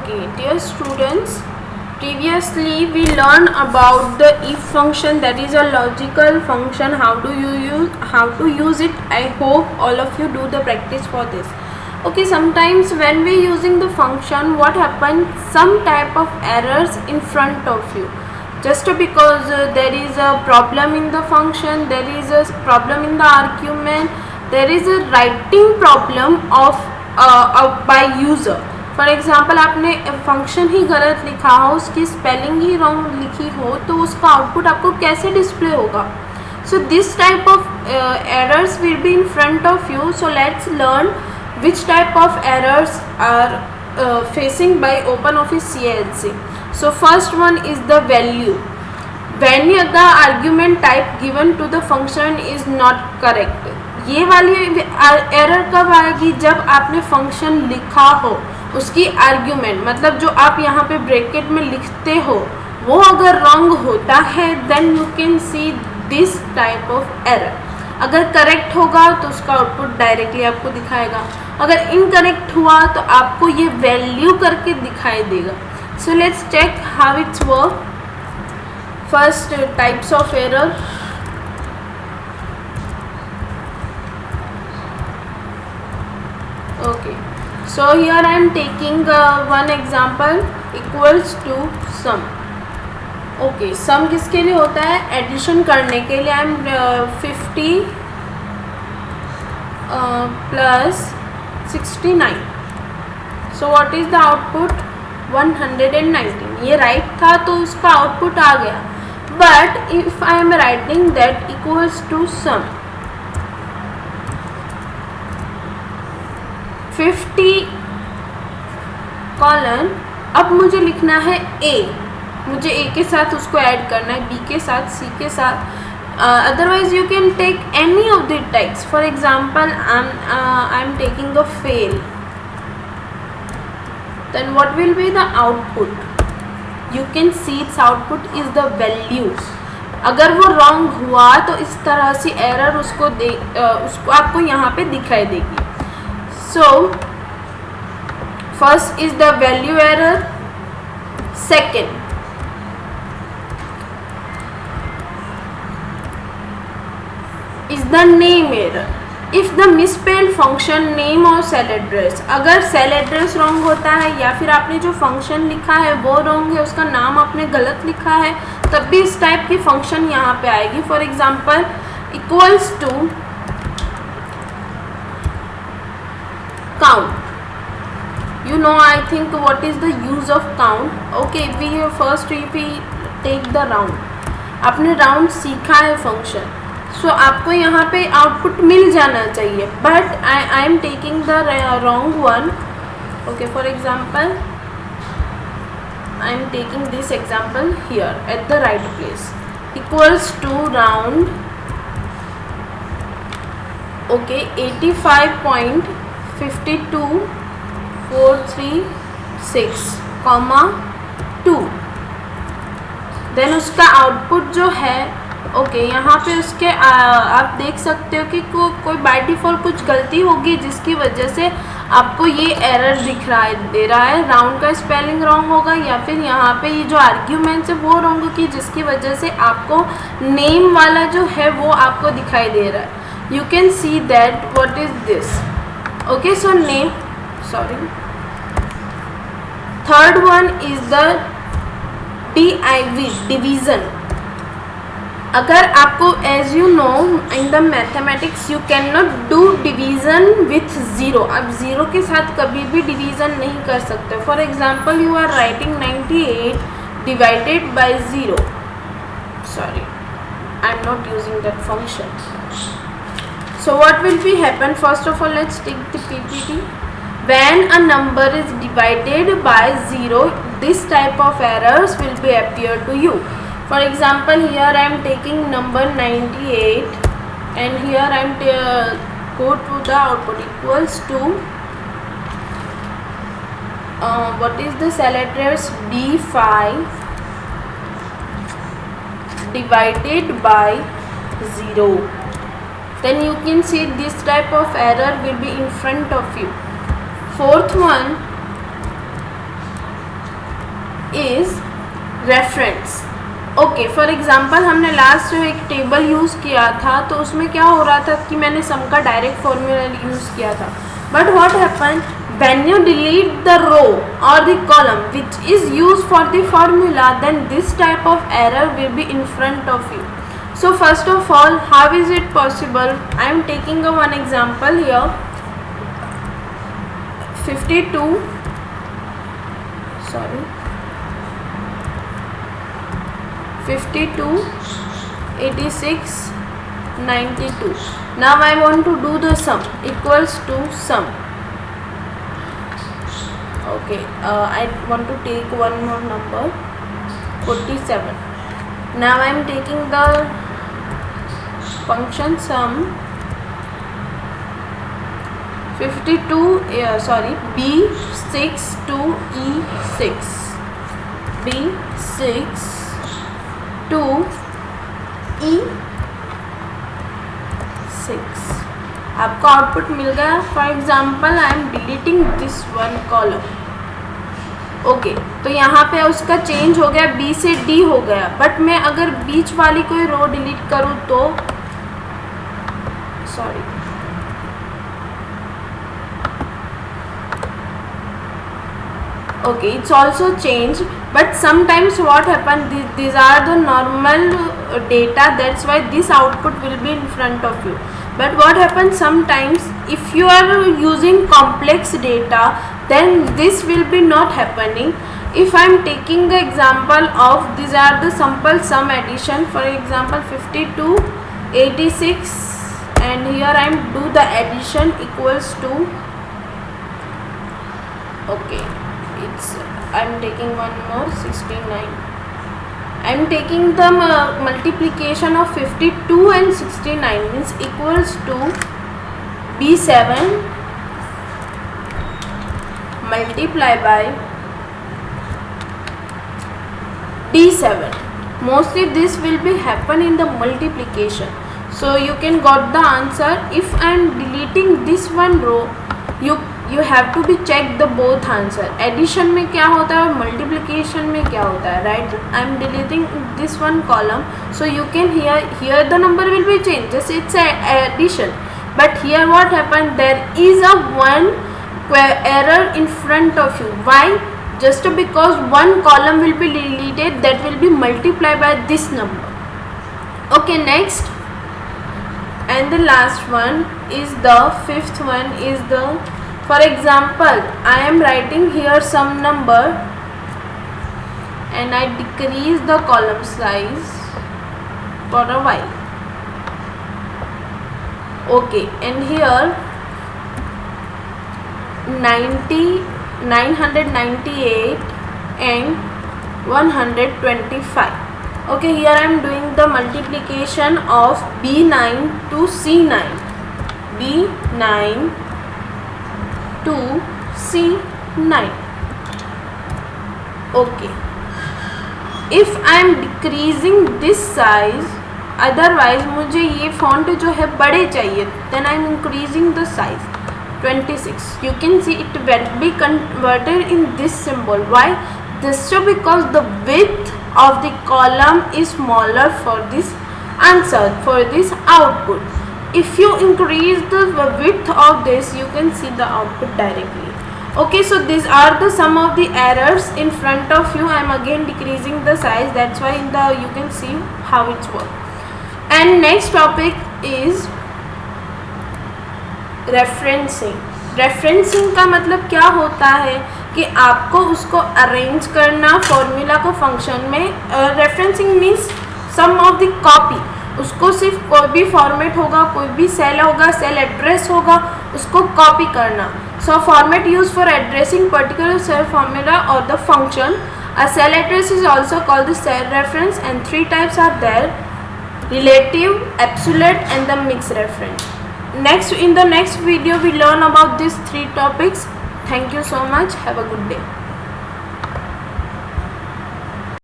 Okay, dear students, previously we learned about the if function, that is a logical function. How to use it. I hope all of you do the practice for this. Okay, sometimes when we using the function, what happens, some type of errors in front of you, just because there is a problem in the function, there is a problem in the argument, there is a writing problem of by user. For example आपने function ही गलत लिखा हो, उसकी spelling ही wrong लिखी हो, तो उसका output आपको कैसे डिस्प्ले होगा. So this type of errors will be in front of you. So let's learn which type of errors are facing by OpenOffice CLC. So first one is the value. When the argument type given to the function is not correct. ये वाली error कब आएगी, जब आपने function लिखा हो, उसकी argument मतलब जो आप यहाँ पे ब्रैकेट में लिखते हो वो अगर रॉन्ग होता है, then you can see this type of error. अगर करेक्ट होगा तो उसका आउटपुट डायरेक्टली आपको दिखाएगा, अगर इनकरेक्ट हुआ तो आपको ये वैल्यू करके दिखाई देगा. So let's check how it's work. First types of error. Okay, so here I am taking one example equals to sum. Okay, sum किसके लिए होता है, एडिशन करने के लिए. I am 50 plus 69. So what is the output, 119. ये right था तो उसका आउटपुट आ गया. But if I am writing that equals to sum 50 colon, अब मुझे लिखना है ए. मुझे ए के साथ उसको ऐड करना है, बी के साथ, सी के साथ. Otherwise you can take any of the types. For example I am taking a fail. Then what will be the output, you can see its output is the value. अगर वो wrong हुआ तो इस तरह से error उसको आपको यहाँ पे दिखाई देगी. So first is the value error. Second is the name error. If the misspelled function name और cell address, अगर cell address wrong होता है या फिर आपने जो function लिखा है वो wrong है, उसका नाम आपने गलत लिखा है, तब भी इस टाइप की function यहाँ पे आएगी. For example, equals to count. You know, I think what is the use of count. Okay, if we take the round. आपने round सीखा है function. सो आपको यहाँ पे आउटपुट मिल जाना चाहिए, but I am taking the wrong one. Okay, for example I am taking this example here at the right place. Equals to round. Okay, 85.52436, 2. Then उसका आउटपुट जो है, ओके, यहाँ पे उसके आप देख सकते हो कि कोई बाय डिफ़ॉल्ट कुछ गलती होगी जिसकी वजह से आपको ये एरर दे रहा है. राउंड का स्पेलिंग रॉन्ग होगा या फिर यहाँ पे ये जो आर्ग्यूमेंट्स है वो रॉन्ग होगी, जिसकी वजह से आपको नेम वाला जो है वो आपको दिखाई दे रहा है. You can see that what is this. Okay, so name, sorry. Third one is the division. अगर आपको, as you know, in the mathematics you can not do division with zero. आप ज़ीरो के साथ कभी भी डिवीज़न नहीं कर सकते. For example, you are writing 98 divided by zero. Sorry, I am not using that function. So what will be happen, first of all let's take the PPT. When a number is divided by 0, this type of errors will be appear to you. For example, here I am taking number 98 and here I am go to the output equals to what is the cell address, B5 divided by 0. Then you can see this type of error will be in front of you. Fourth one, reference. Okay, for example हमने last जो एक table use किया था तो उसमें क्या हो रहा था कि मैंने सम का डायरेक्ट फॉर्मूला यूज़ किया था, but what happen when you delete the row or the column which is used for the formula, then this type of error will be in front of you. So first of all, how is it possible? I am taking a one example here. 52 sorry 52 86 92. Now I want to do the sum equals to sum. Okay, I want to take one more number, 47. Now I am taking the function sum 52 B6 to E6, B6 to E6. आपको output मिल गया. For example I M deleting this one column. Okay, तो यहाँ पे उसका change हो गया, B से D हो गया, बट मैं अगर बीच वाली कोई रो डिलीट करूँ तो sorry okay, it's also changed, but sometimes what happen, these are the normal data, that's why this output will be in front of you. But what happens sometimes if you are using complex data, then this will be not happening. If I am taking the example of these are the simple sum addition, for example 52 86, and here I am do the addition equals to, okay, it's I am taking one more 69. I am taking the multiplication of 52 and 69 means equals to B7 multiply by D7. Mostly this will be happen in the multiplication, so you can got the answer. If I am deleting this one row, you have to be check the both answer. Addition में क्या होता है और multiplication में क्या होता है, right? I am deleting this one column, so you can here the number will be changed, just it's a addition. But here what happened, there is a one error in front of you. Why? Just because one column will be deleted, that will be multiplied by this number. Okay, next and the last one is the fifth one is the, for example I am writing here some number and I decrease the column size for a while. Okay, and here 998 and 125. Okay, here I am doing the multiplication of B9 to C9, B9 to C9. Okay, if I am decreasing this size, otherwise मुझे ये font जो है बड़े चाहिए, then I am increasing the size 26. You can see it will be converted in this symbol. Why? This is because the width of the column is smaller for this answer, for this output. If you increase the width of this, you can see the output directly. Okay, so these are the some of the errors in front of you. I am again decreasing the size, that's why in the you can see how it's work. And next topic is referencing. Referencing का मतलब क्या होता है कि आपको उसको arrange करना formula को फंक्शन में. Referencing means some of the copy, उसको सिर्फ कोई भी फॉर्मेट होगा, कोई भी सेल होगा, सेल एड्रेस होगा, उसको कॉपी करना. So format use for addressing particular cell formula और the function. A cell address is also called the cell reference and 3 types are there: relative, absolute and the mixed reference. In the next video we learn about these 3 topics. Thank you so much. Have a good day.